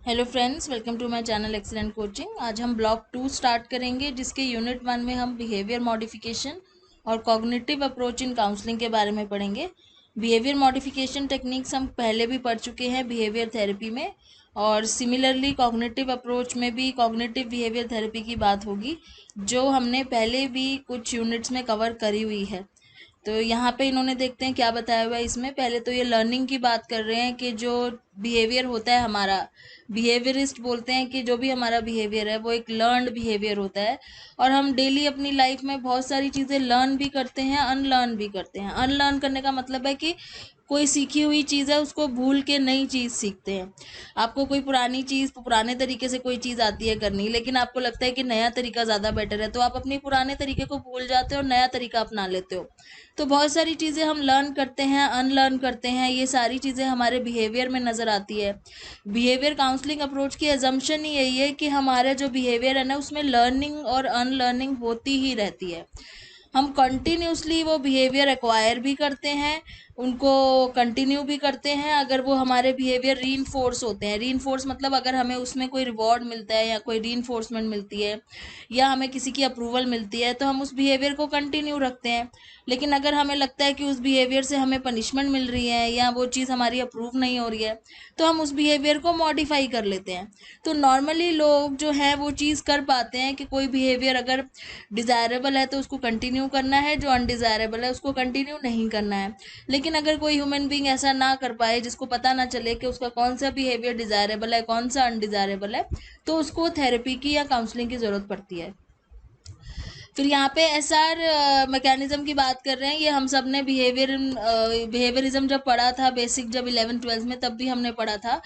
Hello friends, welcome to my channel excellent coaching. आज हम block 2 start करेंगे, जिसके यूनिट 1 में हम बिहेवियर मॉडिफिकेशन और कॉग्निटिव अप्रोच इन काउंसलिंग के बारे में पढ़ेंगे। बिहेवियर मॉडिफिकेशन टेक्निक्स हम पहले भी पढ़ चुके हैं बिहेवियर थेरेपी में, और सिमिलरली कॉग्निटिव अप्रोच में भी कॉग्निटिव बिहेवियर थेरेपी की बात होगी, जो हमने पहले भी कुछ यूनिट्स में कवर करी हुई है। तो यहाँ पे इन्होंने देखते हैं क्या बताया हुआ है इसमें। पहले तो ये लर्निंग की बात कर रहे हैं कि जो बिहेवियर होता है हमारा, बिहेवियरिस्ट बोलते हैं कि जो भी हमारा बिहेवियर है वो एक लर्नड बिहेवियर होता है, और हम डेली अपनी लाइफ में बहुत सारी चीज़ें लर्न भी करते हैं, अनलर्न भी करते हैं। अनलर्न करने का मतलब है कि कोई सीखी हुई चीज़ है उसको भूल के नई चीज़ सीखते हैं। आपको कोई पुरानी चीज़ पुराने तरीके से कोई चीज़ आती है करनी, लेकिन आपको लगता है कि नया तरीका ज़्यादा बेटर है, तो आप अपने पुराने तरीके को भूल जाते हो और नया तरीका अपना लेते हो। तो बहुत सारी चीज़ें हम लर्न करते हैं, अनलर्न करते हैं, ये सारी चीज़ें हमारे बिहेवियर में नज़र आती है। बिहेवियर काउंसलिंग अप्रोच की एजम्पशन ही यही है कि हमारा जो बिहेवियर है ना, उसमें लर्निंग और अनलर्निंग होती ही रहती है। हम कंटिन्यूसली वो बिहेवियर एक्वायर भी करते हैं, उनको कंटिन्यू भी करते हैं, अगर वो हमारे बिहेवियर रीइंफोर्स होते हैं। रीइंफोर्स मतलब अगर हमें उसमें कोई रिवॉर्ड मिलता है या कोई रीइंफोर्समेंट मिलती है या हमें किसी की अप्रूवल मिलती है, तो हम उस बिहेवियर को कंटिन्यू रखते हैं। लेकिन अगर हमें लगता है कि उस बिहेवियर से हमें पनिशमेंट मिल रही है या वो चीज़ हमारी अप्रूव नहीं हो रही है, तो हम उस बिहेवियर को मॉडिफाई कर लेते हैं। तो नॉर्मली लोग जो हैं वो चीज़ कर पाते हैं कि कोई बिहेवियर अगर डिज़ायरेबल है तो उसको कंटिन्यू करना है, जो अनडिज़ायरेबल है उसको कंटिन्यू नहीं करना है। लेकिन अगर कोई ह्यूमन बीइंग ऐसा ना कर पाए, जिसको पता ना चले कि उसका कौन सा बिहेवियर डिज़ायरेबल है, कौन सा अनडिज़ायरेबल है, तो उसको थेरेपी की या काउंसलिंग की ज़रूरत पड़ती है। फिर यहाँ पे एसआर मैकेनिज्म की बात कर रहे हैं। ये हम सब ने बिहेवियरिज्म जब पढ़ा था, बेसिक जब 11th-12th में, तब भी हमने पढ़ा था।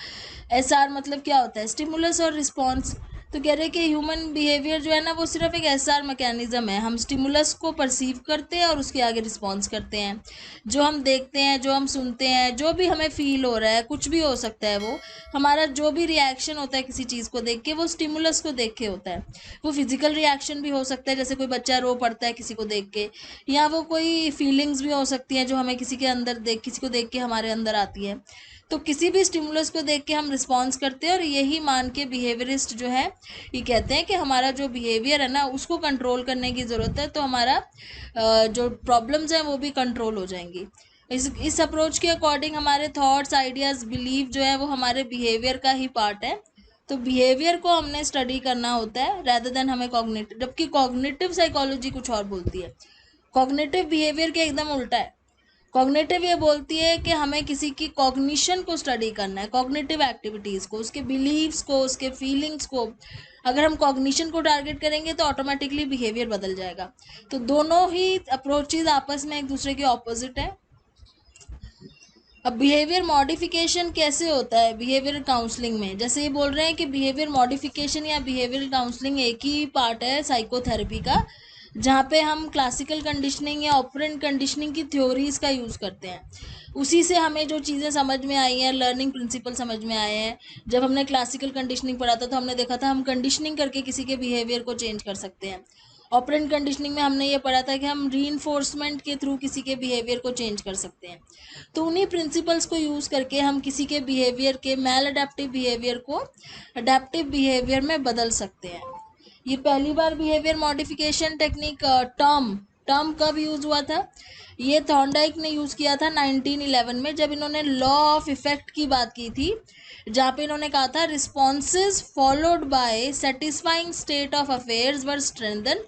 एसआर मतलब क्या होता है, स्टिमुलस और रिस्पॉन्स। तो कह रहे हैं कि ह्यूमन बिहेवियर जो है ना, वो सिर्फ एक एसआर मैकेनिज्म है। हम स्टिमुलस को परसीव करते हैं और उसके आगे रिस्पॉन्स करते हैं। जो हम देखते हैं, जो हम सुनते हैं, जो भी हमें फील हो रहा है, कुछ भी हो सकता है वो, हमारा जो भी रिएक्शन होता है किसी चीज़ को देख के, वो स्टिमुलस को देख के होता है। वो फिजिकल रिएक्शन भी हो सकता है, जैसे कोई बच्चा रो पड़ता है किसी को देख के, या वो कोई फीलिंग्स भी हो सकती हैं जो हमें किसी को देख के हमारे अंदर आती है। तो किसी भी स्टिमुलस को देख के हम रिस्पॉन्स करते हैं, और यही मान के बिहेवियरिस्ट जो है ये कहते हैं कि हमारा जो बिहेवियर है ना, उसको कंट्रोल करने की ज़रूरत है, तो हमारा जो प्रॉब्लम्स हैं वो भी कंट्रोल हो जाएंगी। इस अप्रोच के अकॉर्डिंग हमारे थॉट्स, आइडियाज़, बिलीव जो है वो हमारे बिहेवियर का ही पार्ट है। तो बिहेवियर को हमने स्टडी करना होता है रैदर देन हमें कॉग्निटिव, जबकि कॉग्निटिव साइकोलॉजी कुछ और बोलती है। कॉग्निटिव बिहेवियर के एकदम उल्टा है। कॉग्निटिव ये बोलती है कि हमें किसी की कॉग्निशन को स्टडी करना है, कॉग्निटिव एक्टिविटीज़ को, उसके बिलीव्स को, उसके फीलिंग्स को। अगर हम कॉग्निशन को टारगेट करेंगे तो ऑटोमेटिकली बिहेवियर बदल जाएगा। तो दोनों ही अप्रोचेज आपस में एक दूसरे के ऑपोजिट है। अब बिहेवियर मॉडिफिकेशन कैसे होता है बिहेवियर काउंसलिंग में, जैसे ये बोल रहे हैं कि बिहेवियर मॉडिफिकेशन या बिहेवियर काउंसलिंग एक ही पार्ट है साइकोथेरेपी का, जहाँ पे हम क्लासिकल कंडीशनिंग या ऑपरेंट कंडीशनिंग की थ्योरीज का यूज़ करते हैं। उसी से हमें जो चीज़ें समझ में आई हैं, लर्निंग प्रिंसिपल समझ में आए हैं। जब हमने क्लासिकल कंडीशनिंग पढ़ा था तो हमने देखा था हम कंडीशनिंग करके किसी के बिहेवियर को चेंज कर सकते हैं। ऑपरेंट कंडीशनिंग में हमने ये पढ़ा था कि हम रीइंफोर्समेंट के थ्रू किसी के बिहेवियर को चेंज कर सकते हैं। तो उन्हीं प्रिंसिपल्स को यूज़ करके हम किसी के बिहेवियर के मैल अडेप्टिव बिहेवियर को अडेप्टिव बिहेवियर में बदल सकते हैं। ये पहली बार behaviour modification technique term term कब यूज़ हुआ था? ये थॉर्नडाइक ने यूज़ किया था 1911 में, जब इन्होंने लॉ ऑफ इफेक्ट की बात की थी, जहाँ पे इन्होंने कहा था responses followed by satisfying state of affairs were strengthen,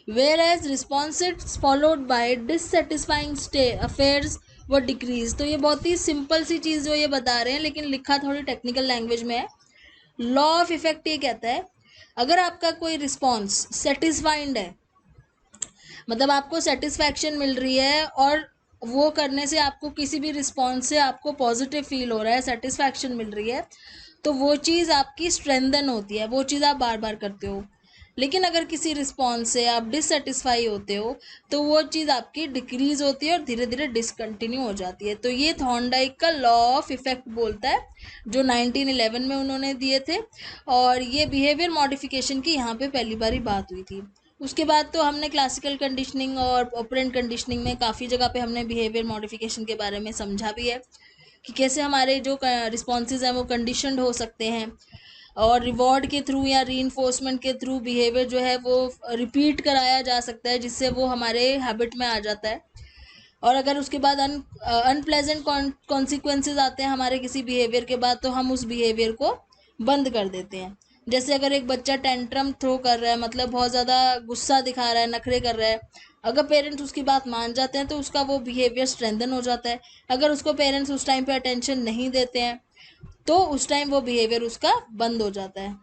whereas responses followed by dissatisfying affairs वो डिक्रीज। तो ये बहुत ही सिंपल सी चीज़ जो ये बता रहे हैं, लेकिन लिखा थोड़ी टेक्निकल लैंग्वेज में है। लॉ ऑफ इफेक्ट ये कहता है, अगर आपका कोई रिस्पॉन्स सेटिस्फाइंड है, मतलब आपको सेटिस्फैक्शन मिल रही है और वो करने से आपको किसी भी रिस्पॉन्स से आपको पॉजिटिव फील हो रहा है, सेटिस्फैक्शन मिल रही है, तो वो चीज़ आपकी स्ट्रेंथन होती है, वो चीज़ आप बार बार करते हो। लेकिन अगर किसी रिस्पॉन्स से आप डिससेटिस्फाई होते हो तो वो चीज़ आपकी डिक्रीज होती है और धीरे धीरे डिसकंटिन्यू हो जाती है। तो ये थॉर्नडाइक का लॉ ऑफ इफेक्ट बोलता है, जो 1911 में उन्होंने दिए थे, और ये बिहेवियर मॉडिफिकेशन की यहाँ पे पहली बारी बात हुई थी। उसके बाद तो हमने क्लासिकल कंडीशनिंग और ऑपरेंट कंडीशनिंग में काफ़ी जगह पे हमने बिहेवियर मॉडिफिकेशन के बारे में समझा भी है कि कैसे हमारे जो रिस्पॉन्सेज हैं वो कंडीशनड हो सकते हैं। और रिवॉर्ड के थ्रू या रीइंफोर्समेंट के थ्रू बिहेवियर जो है वो रिपीट कराया जा सकता है, जिससे वो हमारे हैबिट में आ जाता है। और अगर उसके बाद अनप्लेजेंट कॉन्सिक्वेंसेज आते हैं हमारे किसी बिहेवियर के बाद, तो हम उस बिहेवियर को बंद कर देते हैं। जैसे अगर एक बच्चा टेंट्रम थ्रो कर रहा है, मतलब बहुत ज़्यादा गुस्सा दिखा रहा है, नखरे कर रहा है, अगर पेरेंट्स उसकी बात मान जाते हैं तो उसका वो बिहेवियर स्ट्रेंथन हो जाता है। अगर उसको पेरेंट्स उस टाइम पे अटेंशन नहीं देते हैं तो उस टाइम वो बिहेवियर उसका बंद हो जाता है।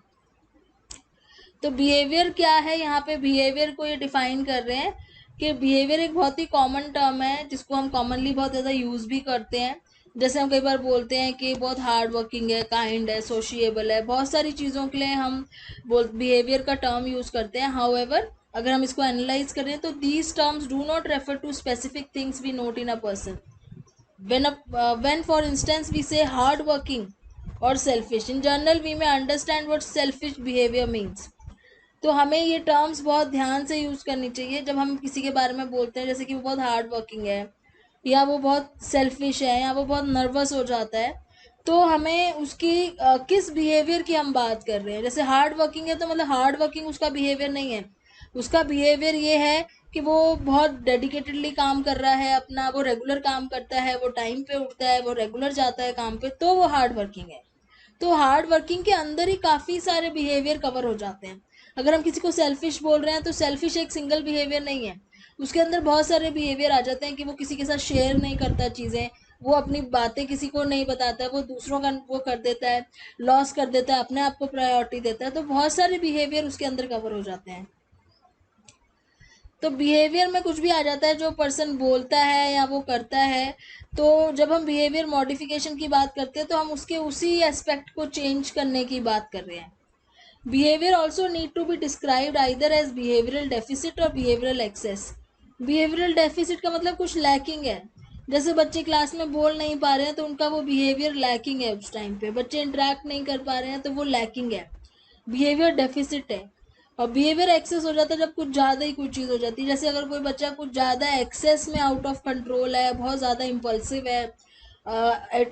तो बिहेवियर क्या है, यहाँ पे बिहेवियर को ये डिफाइन कर रहे हैं कि बिहेवियर एक बहुत ही कॉमन टर्म है जिसको हम कॉमनली बहुत ज़्यादा यूज़ भी करते हैं। जैसे हम कई बार बोलते हैं कि बहुत हार्ड वर्किंग है, काइंड है, सोशिएबल है, बहुत सारी चीज़ों के लिए हम बिहेवियर का टर्म यूज़ करते हैं। हाउएवर अगर हम इसको एनालाइज करें तो these terms do not refer to specific things we note in a person. When for instance we say hard working or selfish, in general we may understand what selfish behavior means. तो हमें ये terms बहुत ध्यान से use करनी चाहिए जब हम किसी के बारे में बोलते हैं, जैसे कि वो बहुत हार्ड वर्किंग है या वो बहुत सेल्फिश है या वो बहुत नर्वस हो जाता है, तो हमें उसकी किस बिहेवियर की हम बात कर रहे हैं। जैसे हार्ड वर्किंग है तो मतलब हार्ड वर्किंग उसका बिहेवियर नहीं है, उसका बिहेवियर ये है कि वो बहुत डेडिकेटेडली काम कर रहा है अपना, वो रेगुलर काम करता है, वो टाइम पे उठता है, वो रेगुलर जाता है काम पे, तो वो हार्ड वर्किंग है। तो हार्ड वर्किंग के अंदर ही काफ़ी सारे बिहेवियर कवर हो जाते हैं। अगर हम किसी को सेल्फिश बोल रहे हैं तो सेल्फिश एक सिंगल बिहेवियर नहीं है, उसके अंदर बहुत सारे बिहेवियर आ जाते हैं कि वो किसी के साथ शेयर नहीं करता चीज़ें, वो अपनी बातें किसी को नहीं बताता है, वो दूसरों का वो कर देता है, लॉस कर देता है, अपने आप को प्रायोरिटी देता है। तो बहुत सारे बिहेवियर उसके अंदर कवर हो जाते हैं। तो बिहेवियर में कुछ भी आ जाता है जो पर्सन बोलता है या वो करता है। तो जब हम बिहेवियर मॉडिफिकेशन की बात करते हैं तो हम उसके उसी एस्पेक्ट को चेंज करने की बात कर रहे हैं। Behaviour also need to be described either as behavioural deficit और बिहेवियरल एक्सेस। बिहेवियरल डेफिसिट का मतलब कुछ लैकिंग है, जैसे बच्चे क्लास में बोल नहीं पा रहे हैं तो उनका वो बिहेवियर लैकिंग है, उस टाइम पे बच्चे इंटरेक्ट नहीं कर पा रहे हैं तो वो लैकिंग है, बिहेवियर डेफिसिट है। और बिहेवियर एक्सेस हो जाता है जब कुछ ज़्यादा ही कोई चीज़ हो जाती है, जैसे अगर कोई बच्चा कुछ ज़्यादा एक्सेस में आउट ऑफ कंट्रोल है, बहुत ज़्यादा इम्पल्सिव है,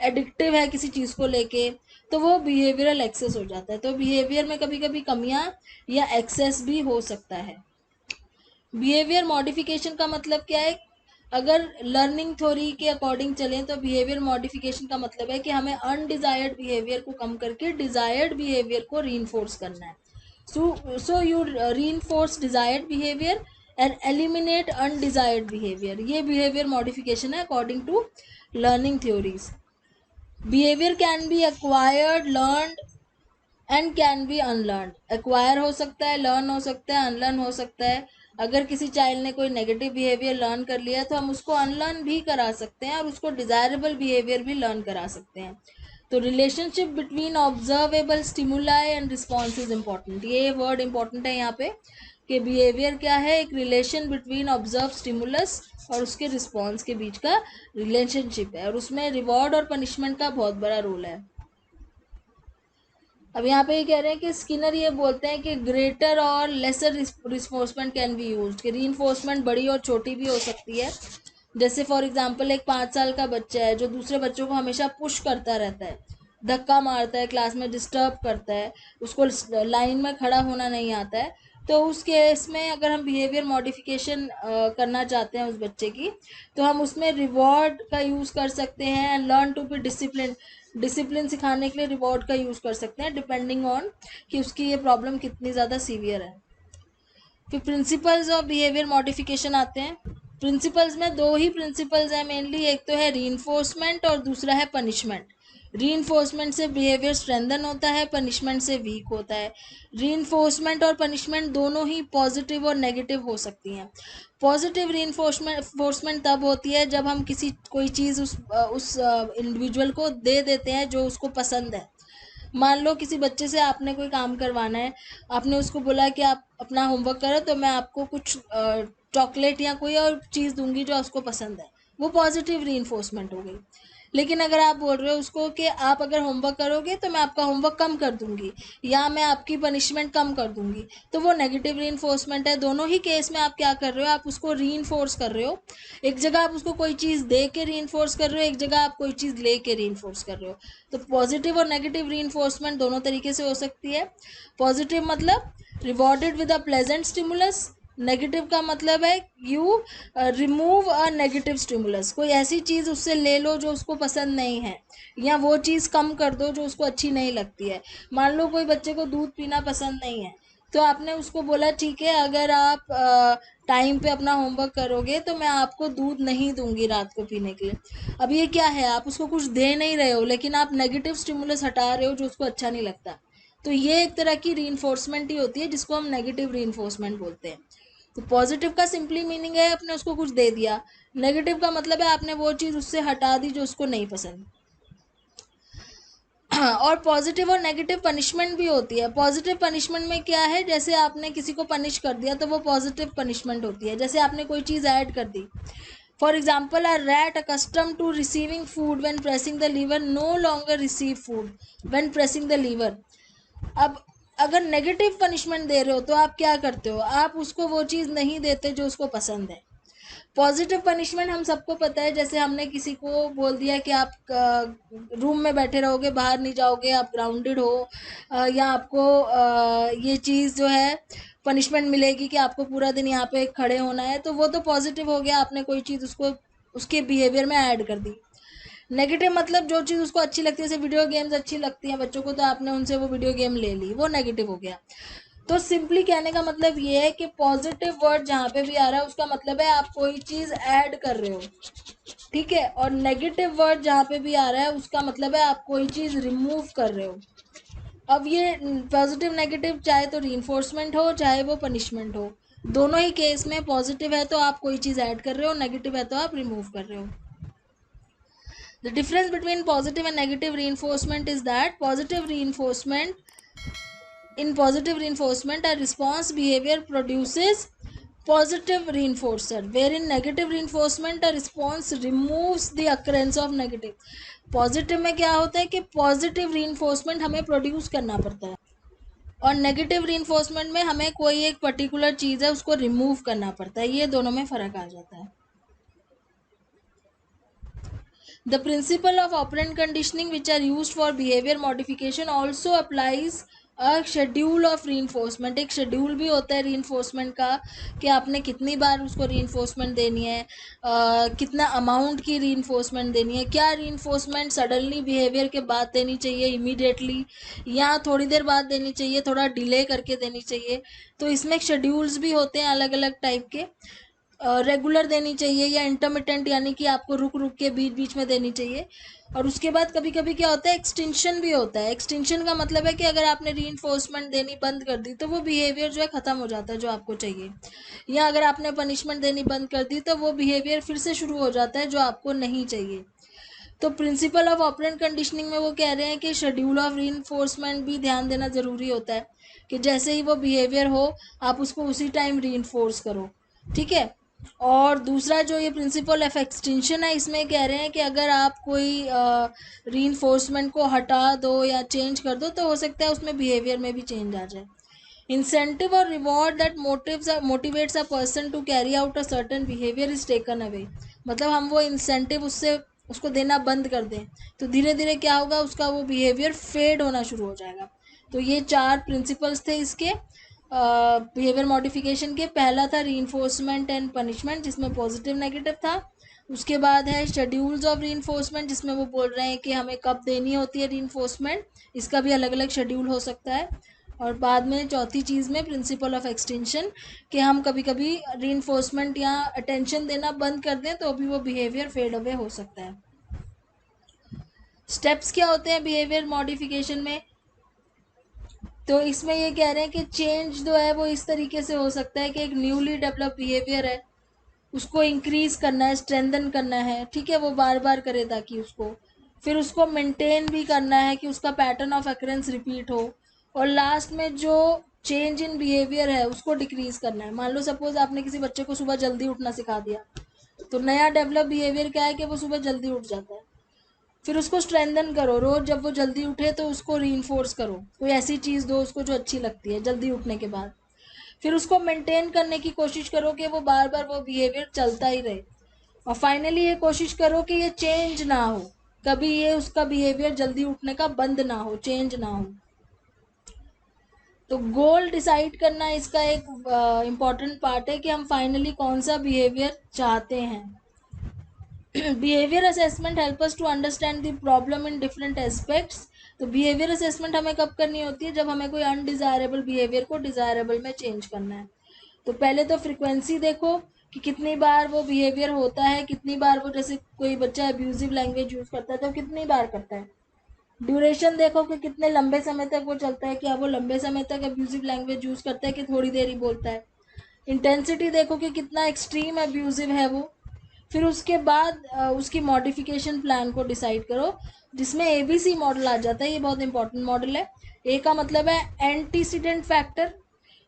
एडिक्टिव है किसी चीज़ को लेके, तो वो बिहेवियरल एक्सेस हो जाता है। तो बिहेवियर में कभी कभी कमियां या एक्सेस भी हो सकता है। बिहेवियर मॉडिफिकेशन का मतलब क्या है, अगर लर्निंग थ्योरी के अकॉर्डिंग चलें तो बिहेवियर मॉडिफिकेशन का मतलब है कि हमें अनडिजायर्ड बिहेवियर को कम करके डिजायर्ड बिहेवियर को रीइंफोर्स करना है। so you reinforce desired behavior and eliminate undesired behavior, ये behavior modification है according to learning theories. Behavior can be acquired, learned and can be unlearned. Acquire हो सकता है, learn हो सकता है, unlearn हो सकता है। अगर किसी चाइल्ड ने कोई नेगेटिव बिहेवियर लर्न कर लिया तो हम उसको अनलर्न भी करा सकते हैं और उसको डिजायरेबल बिहेवियर भी लर्न करा सकते हैं। तो relationship between observable stimuli and response is important, ये वर्ड इंपॉर्टेंट है यहाँ पे कि बिहेवियर क्या है, एक रिलेशन बिटवीन ऑब्जर्व स्टिमुलस और उसके रिस्पॉन्स के बीच का रिलेशनशिप है, और उसमें रिवॉर्ड और पनिशमेंट का बहुत बड़ा रोल है। अब यहाँ पे ये कह रहे हैं कि स्किनर ये बोलते हैं कि ग्रेटर और lesser reinforcement can be used, कि रीइंफोर्समेंट बड़ी और छोटी भी हो सकती है। जैसे फॉर एग्जांपल एक 5 साल का बच्चा है जो दूसरे बच्चों को हमेशा पुश करता रहता है, धक्का मारता है, क्लास में डिस्टर्ब करता है, उसको लाइन में खड़ा होना नहीं आता है, तो उस केस में अगर हम बिहेवियर मॉडिफिकेशन करना चाहते हैं उस बच्चे की, तो हम उसमें रिवॉर्ड का यूज़ कर सकते हैं, learn to be discipline, discipline सिखाने के लिए रिवॉर्ड का यूज़ कर सकते हैं डिपेंडिंग ऑन कि उसकी ये प्रॉब्लम कितनी ज़्यादा सीवियर है। फिर प्रिंसिपल्स ऑफ बिहेवियर मॉडिफिकेशन आते हैं। प्रिंसिपल्स में दो ही प्रिंसिपल्स हैं मेनली, एक तो है रीइंफोर्समेंट और दूसरा है पनिशमेंट। रीइंफोर्समेंट से बिहेवियर स्ट्रेंथन होता है, पनिशमेंट से वीक होता है। रीइंफोर्समेंट और पनिशमेंट दोनों ही पॉजिटिव और नेगेटिव हो सकती हैं। पॉजिटिव रीइंफोर्समेंट तब होती है जब हम किसी कोई चीज़ उस इंडिविजुअल को दे देते हैं जो उसको पसंद है। मान लो किसी बच्चे से आपने कोई काम करवाना है, आपने उसको बोला कि आप अपना होमवर्क करो तो मैं आपको कुछ चॉकलेट या कोई और चीज़ दूंगी जो उसको पसंद है, वो पॉजिटिव रीइंफोर्समेंट हो गई। लेकिन अगर आप बोल रहे हो उसको कि आप अगर होमवर्क करोगे तो मैं आपका होमवर्क कम कर दूंगी या मैं आपकी पनिशमेंट कम कर दूंगी, तो वो नेगेटिव रीइंफोर्समेंट है। दोनों ही केस में आप क्या कर रहे हो, आप उसको रीइंफोर्स कर रहे हो। एक जगह आप उसको कोई चीज़ दे के रीइंफोर्स कर रहे हो, एक जगह आप कोई चीज़ ले के रीइंफोर्स कर रहे हो। तो पॉजिटिव और नेगेटिव रीइंफोर्समेंट दोनों तरीके से हो सकती है। पॉजिटिव मतलब rewarded with a pleasant stimulus, negative का मतलब है you remove a negative stimulus, कोई ऐसी चीज़ उससे ले लो जो उसको पसंद नहीं है, या वो चीज़ कम कर दो जो उसको अच्छी नहीं लगती है। मान लो कोई बच्चे को दूध पीना पसंद नहीं है, तो आपने उसको बोला ठीक है अगर आप टाइम पे अपना होमवर्क करोगे तो मैं आपको दूध नहीं दूंगी रात को पीने के लिए। अब ये क्या है, आप उसको कुछ दे नहीं रहे हो लेकिन आप नेगेटिव स्टिमुलस हटा रहे हो जो उसको अच्छा नहीं लगता। तो ये एक तरह की रीइंफोर्समेंट ही होती है जिसको हम नेगेटिव रीइंफोर्समेंट बोलते हैं। तो पॉजिटिव का सिंपली मीनिंग है आपने उसको कुछ दे दिया, नेगेटिव का मतलब है आपने वो चीज़ उससे हटा दी जो उसको नहीं पसंद। और पॉजिटिव और नेगेटिव पनिशमेंट भी होती है। पॉजिटिव पनिशमेंट में क्या है, जैसे आपने किसी को पनिश कर दिया तो वो पॉजिटिव पनिशमेंट होती है। जैसे आपने कोई चीज़ ऐड कर दी, for example a rat accustom to receiving food when pressing the lever no longer receive food when pressing the lever. अब अगर नेगेटिव पनिशमेंट दे रहे हो तो आप क्या करते हो, आप उसको वो चीज़ नहीं देते जो उसको पसंद है। पॉजिटिव पनिशमेंट हम सबको पता है, जैसे हमने किसी को बोल दिया कि आप रूम में बैठे रहोगे, बाहर नहीं जाओगे, आप ग्राउंडेड हो, या आपको ये चीज़ जो है पनिशमेंट मिलेगी कि आपको पूरा दिन यहाँ पे खड़े होना है, तो वो तो पॉजिटिव हो गया, आपने कोई चीज़ उसको उसके बिहेवियर में ऐड कर दी। नेगेटिव मतलब जो चीज़ उसको अच्छी लगती है, जैसे वीडियो गेम्स अच्छी लगती हैं बच्चों को तो आपने उनसे वो वीडियो गेम ले ली, वो नेगेटिव हो गया। तो सिंपली कहने का मतलब ये है कि पॉजिटिव वर्ड जहाँ पे भी आ रहा है उसका मतलब है आप कोई चीज़ ऐड कर रहे हो, ठीक है। और नेगेटिव वर्ड जहाँ पे भी आ रहा है उसका मतलब है आप कोई चीज़ रिमूव कर रहे हो। अब ये पॉजिटिव नेगेटिव चाहे तो रीइंफोर्समेंट हो चाहे वो पनिशमेंट हो, दोनों ही केस में पॉजिटिव है तो आप कोई चीज़ ऐड कर रहे हो, नेगेटिव है तो आप रिमूव कर रहे हो। The difference between positive and negative reinforcement is that in positive reinforcement a response behavior produces positive reinforcer, wherein negative reinforcement a response removes the occurrence of negative. Positive में क्या होता है कि पॉजिटिव रीइंफोर्समेंट हमें produce करना पड़ता है, और नेगेटिव रीइंफोर्समेंट में हमें कोई एक पर्टिकुलर चीज़ है उसको रिमूव करना पड़ता है। ये दोनों में फ़र्क आ जाता है। The principle of operant conditioning which are used for behavior modification also applies a schedule of reinforcement। एक शेड्यूल भी होता है reinforcement का कि आपने कितनी बार उसको reinforcement देनी है, कितना अमाउंट की reinforcement देनी है, क्या reinforcement सडनली behavior के बाद देनी चाहिए immediately, या थोड़ी देर बाद देनी चाहिए, थोड़ा डिले करके देनी चाहिए। तो इसमें शेड्यूल्स भी होते हैं अलग अलग टाइप के, रेगुलर देनी चाहिए या इंटरमिटेंट, यानी कि आपको रुक रुक के बीच बीच में देनी चाहिए। और उसके बाद कभी कभी क्या होता है, एक्सटेंशन भी होता है। एक्सटेंशन का मतलब है कि अगर आपने रीइंफोर्समेंट देनी बंद कर दी तो वो बिहेवियर जो है ख़त्म हो जाता है जो आपको चाहिए, या अगर आपने पनिशमेंट देनी बंद कर दी तो वो बिहेवियर फिर से शुरू हो जाता है जो आपको नहीं चाहिए। तो प्रिंसिपल ऑफ ऑपरेंट कंडीशनिंग में वो कह रहे हैं कि शेड्यूल ऑफ रीइंफोर्समेंट भी ध्यान देना ज़रूरी होता है, कि जैसे ही वो बिहेवियर हो आप उसको उसी टाइम रीइंफोर्स करो, ठीक है। और दूसरा जो ये प्रिंसिपल ऑफ एक्सटेंशन है, इसमें कह रहे हैं कि अगर आप कोई रीइंफोर्समेंट को हटा दो या चेंज कर दो तो हो सकता है उसमें बिहेवियर में भी चेंज आ जाए। इंसेंटिव और reward that motivates a person to carry out a certain behaviour is taken away. मतलब हम वो इंसेंटिव उससे उसको देना बंद कर दें तो धीरे धीरे क्या होगा, उसका वो बिहेवियर फेड होना शुरू हो जाएगा। तो ये 4 प्रिंसिपल्स थे इसके बिहेवियर मॉडिफिकेशन के। पहला था रीइंफोर्समेंट एंड पनिशमेंट जिसमें पॉजिटिव नेगेटिव था। उसके बाद है शेड्यूल्स ऑफ रीइंफोर्समेंट जिसमें वो बोल रहे हैं कि हमें कब देनी होती है रीइंफोर्समेंट, इसका भी अलग अलग शेड्यूल हो सकता है। और बाद में चौथी चीज़ में प्रिंसिपल ऑफ एक्सटेंशन, कि हम कभी कभी रीइंफोर्समेंट या अटेंशन देना बंद कर दें तो भी वो बिहेवियर फेड अवे हो सकता है। स्टेप्स क्या होते हैं बिहेवियर मॉडिफिकेशन में, तो इसमें ये कह रहे हैं कि चेंज जो है वो इस तरीके से हो सकता है कि एक न्यूली डेवलप बिहेवियर है उसको इंक्रीज करना है, स्ट्रेंथन करना है, ठीक है, वो बार बार करे ताकि उसको फिर उसको मेंटेन भी करना है कि उसका पैटर्न ऑफ अकरेंस रिपीट हो, और लास्ट में जो चेंज इन बिहेवियर है उसको डिक्रीज करना है। मान लो सपोज आपने किसी बच्चे को सुबह जल्दी उठना सिखा दिया, तो नया डेवलप बिहेवियर क्या है कि वो सुबह जल्दी उठ जाता है। फिर उसको स्ट्रेंथन करो, रोज जब वो जल्दी उठे तो उसको रीइंफोर्स करो, कोई ऐसी चीज़ दो उसको जो अच्छी लगती है जल्दी उठने के बाद। फिर उसको मेंटेन करने की कोशिश करो कि वो बार बार वो बिहेवियर चलता ही रहे। और फाइनली ये कोशिश करो कि ये चेंज ना हो, कभी ये उसका बिहेवियर जल्दी उठने का बंद ना हो, चेंज ना हो। तो गोल डिसाइड करना इसका एक इम्पॉर्टेंट पार्ट है कि हम फाइनली कौन सा बिहेवियर चाहते हैं। Behaviour assessment help us to understand the problem in different aspects. तो बिहेवियर असेसमेंट हमें कब करनी होती है, जब हमें कोई अनडिजायरेबल बिहेवियर को डिजायरेबल में चेंज करना है। तो पहले तो फ्रिक्वेंसी देखो कि कितनी बार वो बिहेवियर होता है, कितनी बार वो, जैसे कोई बच्चा अब्यूजिव लैंग्वेज यूज करता है तो कितनी बार करता है। ड्यूरेशन देखो कि कितने लंबे समय तक वो चलता है, क्या वो लंबे समय तक अब्यूजिव लैंग्वेज यूज करता है कि थोड़ी देर ही बोलता है। इंटेंसिटी देखो कि कितना एक्सट्रीम अब्यूजिव है वो। फिर उसके बाद उसकी मॉडिफिकेशन प्लान को डिसाइड करो, जिसमें एबीसी मॉडल आ जाता है। ये बहुत इंपॉर्टेंट मॉडल है। ए का मतलब है एंटीसीडेंट फैक्टर,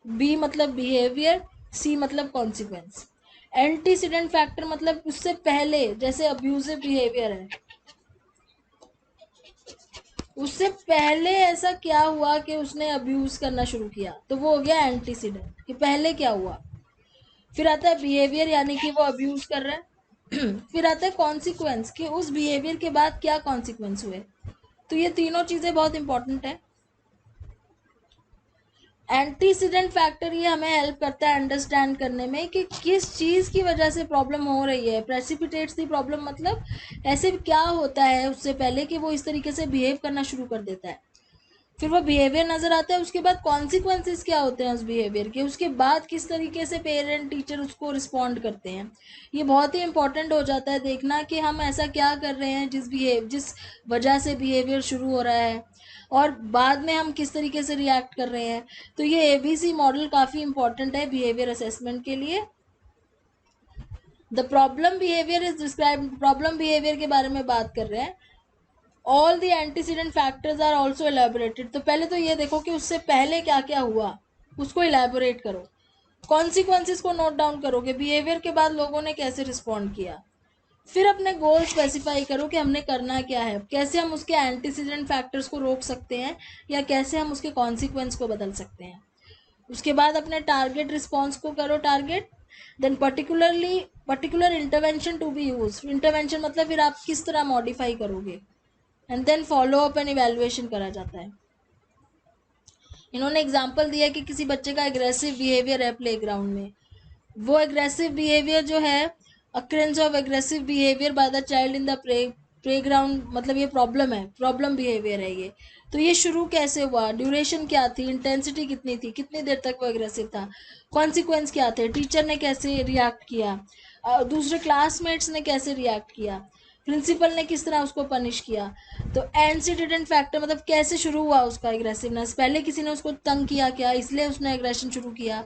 बी मतलब बिहेवियर, सी मतलब कॉन्सिक्वेंस। एंटीसीडेंट फैक्टर मतलब उससे पहले, जैसे अब्यूजिव बिहेवियर है, उससे पहले ऐसा क्या हुआ कि उसने अब्यूज करना शुरू किया, तो वो हो गया एंटीसीडेंट, कि पहले क्या हुआ। फिर आता है बिहेवियर, यानी कि वो अब्यूज कर रहा है। फिर आता है कॉन्सिक्वेंस, कि उस बिहेवियर के बाद क्या कॉन्सिक्वेंस हुए। तो ये तीनों चीज़ें बहुत इंपॉर्टेंट है। एंटीसीडेंट फैक्टर ये हमें हेल्प करता है अंडरस्टैंड करने में कि किस चीज़ की वजह से प्रॉब्लम हो रही है। प्रेसिपिटेट्स दी प्रॉब्लम मतलब ऐसे क्या होता है उससे पहले कि वो इस तरीके से बिहेव करना शुरू कर देता है। फिर वो बिहेवियर नज़र आता है, उसके बाद कॉन्सिक्वेंसेस क्या होते हैं उस बिहेवियर के, उसके बाद किस तरीके से पेरेंट टीचर उसको रिस्पॉन्ड करते हैं। ये बहुत ही इंपॉर्टेंट हो जाता है देखना कि हम ऐसा क्या कर रहे हैं जिस वजह से बिहेवियर शुरू हो रहा है, और बाद में हम किस तरीके से रिएक्ट कर रहे हैं। तो ये एबीसी मॉडल काफ़ी इंपॉर्टेंट है बिहेवियर असेसमेंट के लिए। The problem behaviour is describe, problem behaviour के बारे में बात कर रहे हैं। All the antecedent factors are also elaborated. तो पहले तो ये देखो कि उससे पहले क्या क्या हुआ, उसको एलेबोरेट करो। कॉन्सिक्वेंसेस को नोट डाउन करो कि बिहेवियर के बाद लोगों ने कैसे रिस्पॉन्ड किया। फिर अपने गोल स्पेसिफाई करो कि हमने करना क्या है, कैसे हम उसके एंटीसीडेंट फैक्टर्स को रोक सकते हैं, या कैसे हम उसके कॉन्सिक्वेंस को बदल सकते हैं। उसके बाद अपने टारगेट रिस्पॉन्स को करो target. Then particular intervention to be use. Intervention मतलब फिर आप किस तरह मॉडिफाई करोगे। And then follow up and evaluation करा जाता है। इन्होंने एग्जाम्पल दिया कि किसी बच्चे का एग्रेसिव बिहेवियर है प्लेग्राउंड में। वो एग्रेसिव बिहेवियर जो है, occurrence of aggressive behaviour by the child in the playground, मतलब ये प्रॉब्लम है, प्रॉब्लम बिहेवियर है ये। तो ये शुरू कैसे हुआ, ड्यूरेशन क्या थी, इंटेंसिटी कितनी थी, कितनी देर तक वो एग्रेसिव था, कॉन्सिक्वेंस क्या थे, टीचर ने कैसे रिएक्ट किया, दूसरे क्लासमेट्स ने कैसे रिएक्ट किया, प्रिंसिपल ने किस तरह उसको पनिश किया। तो एंटीसीडेंट फैक्टर मतलब कैसे शुरू हुआ उसका एग्रेसिवनेस, पहले किसी ने उसको तंग किया क्या, इसलिए उसने एग्रेशन शुरू किया।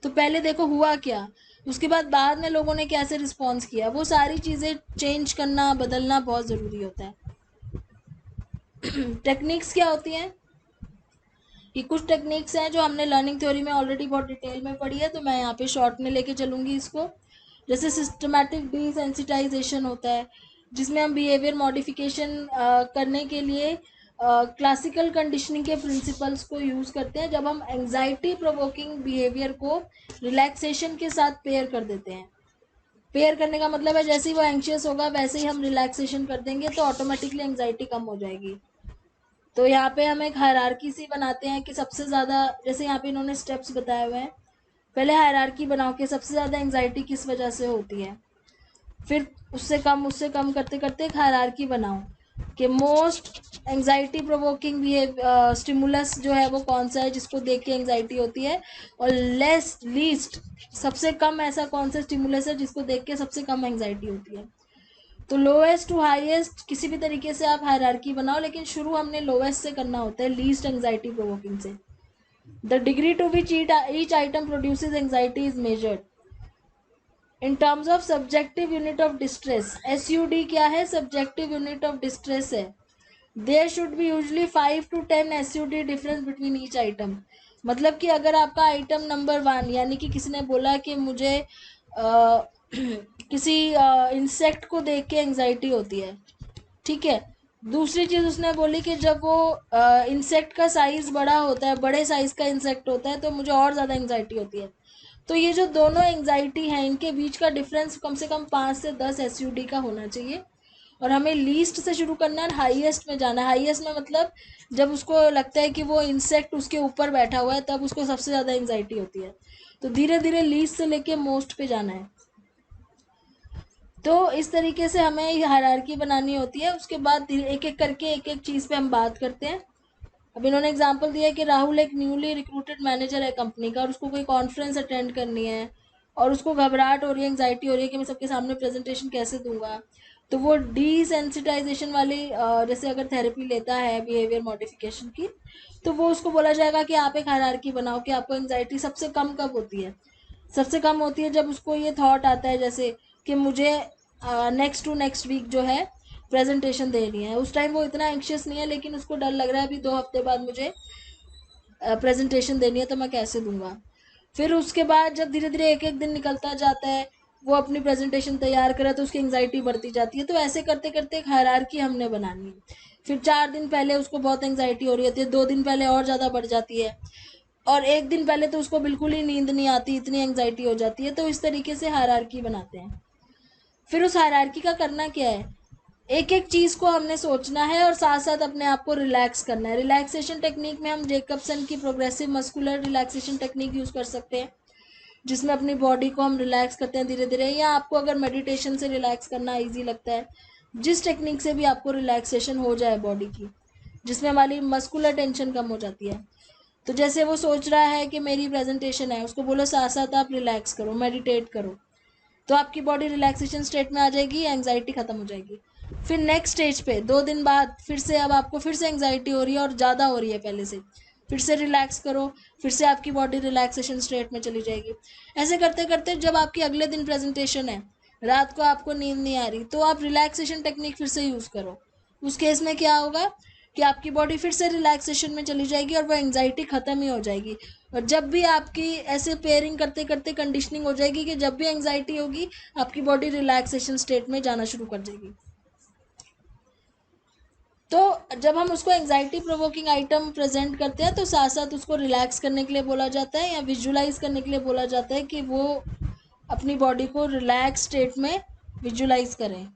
तो पहले देखो हुआ क्या, उसके बाद में लोगों ने कैसे रिस्पॉन्स किया। वो सारी चीज़ें चेंज करना, बदलना बहुत ज़रूरी होता है। टेक्निक्स क्या होती हैं, ये कुछ टेक्निक्स हैं जो हमने लर्निंग थ्योरी में ऑलरेडी बहुत डिटेल में पढ़ी है, तो मैं यहाँ पे शॉर्ट में लेके चलूँगी इसको। जैसे सिस्टमैटिक डिसेंसिटाइजेशन होता है, जिसमें हम बिहेवियर मॉडिफिकेशन करने के लिए क्लासिकल कंडीशनिंग के प्रिंसिपल्स को यूज़ करते हैं, जब हम एंजाइटी प्रोवोकिंग बिहेवियर को रिलैक्सेशन के साथ पेयर कर देते हैं। पेयर करने का मतलब है जैसे ही वो एंशियस होगा वैसे ही हम रिलैक्सेशन कर देंगे, तो ऑटोमेटिकली एंजाइटी कम हो जाएगी। तो यहाँ पे हम एक हायरार्की सी बनाते हैं कि सबसे ज़्यादा, जैसे यहाँ पे इन्होंने स्टेप्स बताए हुए हैं, पहले हायरार्की बनाओ कि सबसे ज़्यादा एंजाइटी किस वजह से होती है, फिर उससे कम करते करते एक हायरार्की बनाओ कि मोस्ट एंजाइटी प्रोवोकिंग स्टिमुलस जो है वो कौन सा है जिसको देख के एंजाइटी होती है, और लीस्ट सबसे कम ऐसा कौन सा स्टिमुलस है जिसको देख के सबसे कम एंजाइटी होती है। तो लोएस्ट टू हाईएस्ट किसी भी तरीके से आप हायरार्की बनाओ, लेकिन शुरू हमने लोएस्ट से करना होता है, लीस्ट एंजाइटी प्रोवोकिंग से। The degree to which each item produces anxiety is measured in terms of subjective unit of distress. SUD क्या है, सब्जेक्टिव यूनिट ऑफ डिस्ट्रेस है। There should be usually 5 to 10 SUD difference between each item. मतलब कि अगर आपका item number 1, यानी कि किसी ने बोला कि मुझे किसी इंसेक्ट को देख के एंजाइटी होती है, ठीक है, दूसरी चीज उसने बोली कि जब वो इंसेक्ट का साइज बड़ा होता है, बड़े साइज का इंसेक्ट होता है, तो मुझे और ज़्यादा एंग्जाइटी होती है। तो ये जो दोनों एंग्जाइटी हैं, इनके बीच का डिफरेंस कम से कम 5 से 10 SUD का होना चाहिए। और हमें लीस्ट से शुरू करना है, हाईएस्ट में जाना है। हाईएस्ट में मतलब जब उसको लगता है कि वो इंसेक्ट उसके ऊपर बैठा हुआ है, तब उसको सबसे ज़्यादा एंग्जाइटी होती है। तो धीरे धीरे लीस्ट से लेके मोस्ट पे जाना है। तो इस तरीके से हमें ये हायरार्की बनानी होती है। उसके बाद एक एक करके एक एक चीज़ पे हम बात करते हैं। अब इन्होंने एग्जांपल दिया है कि राहुल एक न्यूली रिक्रूटेड मैनेजर है कंपनी का, और उसको कोई कॉन्फ्रेंस अटेंड करनी है, और उसको घबराहट हो रही है, एंग्जाइटी हो रही है कि मैं सबके सामने प्रेजेंटेशन कैसे दूंगा। तो वो डीसेंसिटाइजेशन वाली जैसे अगर थेरेपी लेता है बिहेवियर मॉडिफिकेशन की, तो वो उसको बोला जाएगा कि आप एक हायरार्की बनाओ कि आपको एंग्जाइटी सबसे कम कब होती है। सबसे कम होती है जब उसको ये थॉट आता है जैसे कि मुझे नेक्स्ट टू नेक्स्ट वीक जो है प्रेजेंटेशन देनी है। उस टाइम वो इतना एंक्शियस नहीं है, लेकिन उसको डर लग रहा है अभी 2 हफ्ते बाद मुझे प्रेजेंटेशन देनी है, तो मैं कैसे दूंगा। फिर उसके बाद जब धीरे धीरे एक एक दिन निकलता जाता है, वो अपनी प्रेजेंटेशन तैयार करे, तो उसकी एंग्जाइटी बढ़ती जाती है। तो ऐसे करते करते एक हायरार्की हमने बनानी है। फिर 4 दिन पहले उसको बहुत एंग्जाइटी हो रही होती है, 2 दिन पहले और ज़्यादा बढ़ जाती है, और एक दिन पहले तो उसको बिल्कुल ही नींद नहीं आती, इतनी एंग्जाइटी हो जाती है। तो इस तरीके से हायरार्की बनाते हैं। फिर उस हायरार्की का करना क्या है, एक एक चीज़ को हमने सोचना है और साथ साथ अपने आप को रिलैक्स करना है। रिलैक्सेशन टेक्निक में हम जेकबसन की progressive muscular relaxation technique use कर सकते हैं, जिसमें अपनी बॉडी को हम रिलैक्स करते हैं धीरे धीरे। या आपको अगर मेडिटेशन से रिलैक्स करना ईजी लगता है, जिस टेक्निक से भी आपको रिलैक्सेशन हो जाए बॉडी की, जिसमें हमारी मस्कुलर टेंशन कम हो जाती है। तो जैसे वो सोच रहा है कि मेरी प्रेजेंटेशन है, उसको बोलो साथ साथ आप रिलैक्स करो, मेडिटेट करो, तो आपकी बॉडी रिलैक्सेशन स्टेट में आ जाएगी, एंग्जाइटी खत्म हो जाएगी। फिर नेक्स्ट स्टेज पे 2 दिन बाद फिर से अब आपको फिर से एंग्जाइटी हो रही है और ज़्यादा हो रही है पहले से, फिर से रिलैक्स करो, फिर से आपकी बॉडी रिलैक्सेशन स्टेट में चली जाएगी। ऐसे करते करते जब आपकी अगले दिन प्रेजेंटेशन है, रात को आपको नींद नहीं आ रही, तो आप रिलैक्सेशन टेक्निक फिर से यूज़ करो। उस केस में क्या होगा कि आपकी बॉडी फिर से रिलैक्सेशन में चली जाएगी और वो एंग्जाइटी ख़त्म ही हो जाएगी। और जब भी आपकी ऐसे पेयरिंग करते करते कंडीशनिंग हो जाएगी कि जब भी एंग्जाइटी होगी, आपकी बॉडी रिलैक्सेशन स्टेट में जाना शुरू कर देगी। तो जब हम उसको एंग्जाइटी प्रोवोकिंग आइटम प्रेजेंट करते हैं, तो साथ साथ उसको रिलैक्स करने के लिए बोला जाता है या विजुलाइज करने के लिए बोला जाता है कि वो अपनी बॉडी को रिलैक्स स्टेट में विजुलाइज करें।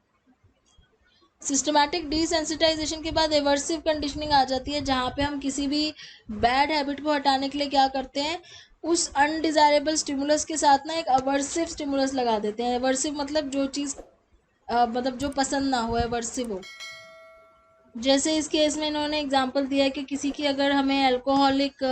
सिस्टमैटिक डिसेंसिटाइजेशन के बाद एवर्सिव कंडीशनिंग आ जाती है, जहाँ पे हम किसी भी बैड हैबिट को हटाने के लिए क्या करते हैं, उस अनडिजायरेबल स्टिमुलस के साथ ना एक अवर्सिव स्टिमुलस लगा देते हैं। एवर्सिव मतलब जो चीज़ मतलब जो पसंद ना हो, एवर्सिव हो। जैसे इस केस में इन्होंने एग्जांपल दिया है कि किसी की अगर हमें अल्कोहलिक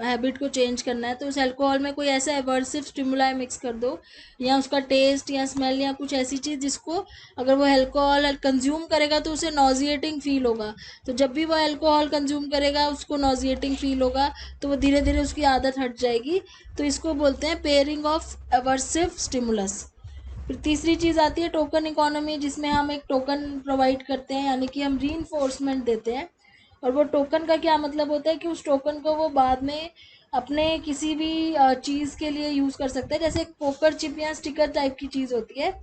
हैबिट को चेंज करना है, तो उस अल्कोहल में कोई ऐसा एवर्सिव स्टिमुलाई मिक्स कर दो, या उसका टेस्ट या स्मेल या कुछ ऐसी चीज़ जिसको अगर वो अल्कोहल कंज्यूम करेगा तो उसे नॉजिएटिंग फील होगा। तो जब भी वो अल्कोहल कंज्यूम करेगा उसको नॉजिएटिंग फील होगा, तो वो धीरे धीरे उसकी आदत हट जाएगी। तो इसको बोलते हैं पेयरिंग ऑफ एवर्सिव स्टिमुलस। फिर तीसरी चीज़ आती है टोकन इकोनॉमी, जिसमें हम एक टोकन प्रोवाइड करते हैं, यानी कि हम रीइंफोर्समेंट देते हैं। और वो टोकन का क्या मतलब होता है कि उस टोकन को वो बाद में अपने किसी भी चीज़ के लिए यूज़ कर सकते हैं। जैसे एक पोकर चिप या स्टिकर टाइप की चीज़ होती है,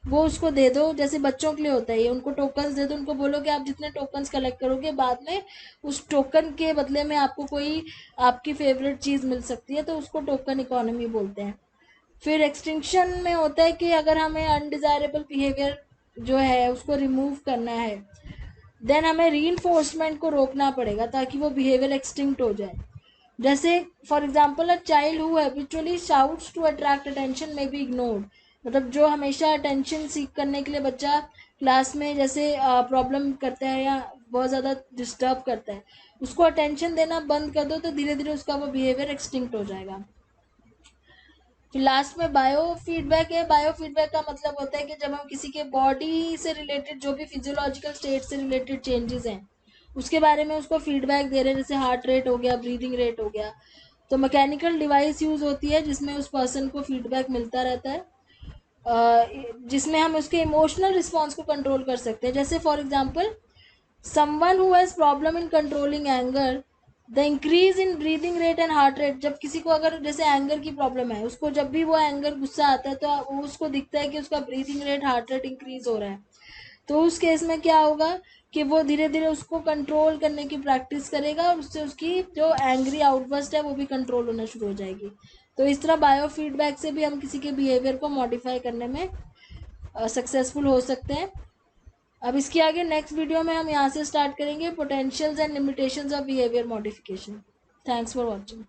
वो उसको दे दो, जैसे बच्चों के लिए होता है ये, उनको टोकन्स दे दो, उनको बोलो कि आप जितने टोकन्स कलेक्ट करोगे बाद में उस टोकन के बदले में आपको कोई आपकी फेवरेट चीज़ मिल सकती है, तो उसको टोकन इकोनॉमी बोलते हैं। फिर एक्सटिंक्शन में होता है कि अगर हमें अनडिजायरेबल बिहेवियर जो है उसको रिमूव करना है, देन हमें रीइंफोर्समेंट को रोकना पड़ेगा ताकि वो बिहेवियर एक्सटिंक्ट हो जाए। जैसे for example a child who habitually shouts to attract attention may be ignored, मतलब जो हमेशा अटेंशन सीख करने के लिए बच्चा क्लास में जैसे प्रॉब्लम करता है या बहुत ज़्यादा डिस्टर्ब करता है, उसको अटेंशन देना बंद कर दो, तो धीरे धीरे उसका वो बिहेवियर एक्सटिंक्ट हो जाएगा। फिर लास्ट में बायो फीडबैक है। बायो फीडबैक का मतलब होता है कि जब हम किसी के बॉडी से रिलेटेड जो भी फिजियोलॉजिकल स्टेट से रिलेटेड चेंजेस हैं उसके बारे में उसको फीडबैक दे रहे हैं, जैसे हार्ट रेट हो गया, ब्रीदिंग रेट हो गया। तो मैकेनिकल डिवाइस यूज़ होती है जिसमें उस पर्सन को फीडबैक मिलता रहता है, जिसमें हम उसके इमोशनल रिस्पॉन्स को कंट्रोल कर सकते हैं। जैसे for example someone who has problem in controlling anger, the increase in breathing rate and heart rate. जब किसी को अगर जैसे एंगर की प्रॉब्लम है, उसको जब भी वो एंगर गुस्सा आता है तो उसको दिखता है कि उसका breathing rate heart rate increase हो रहा है, तो उस केस में क्या होगा कि वो धीरे धीरे उसको कंट्रोल करने की प्रैक्टिस करेगा और उससे उसकी जो एंग्री आउटबर्स्ट है वो भी कंट्रोल होना शुरू हो जाएगी। तो इस तरह बायो फीडबैक से भी हम किसी के बिहेवियर को मॉडिफाई करने में सक्सेसफुल हो सकते हैं। अब इसके आगे नेक्स्ट वीडियो में हम यहाँ से स्टार्ट करेंगे potentials and limitations of behaviour modification. Thanks for watching.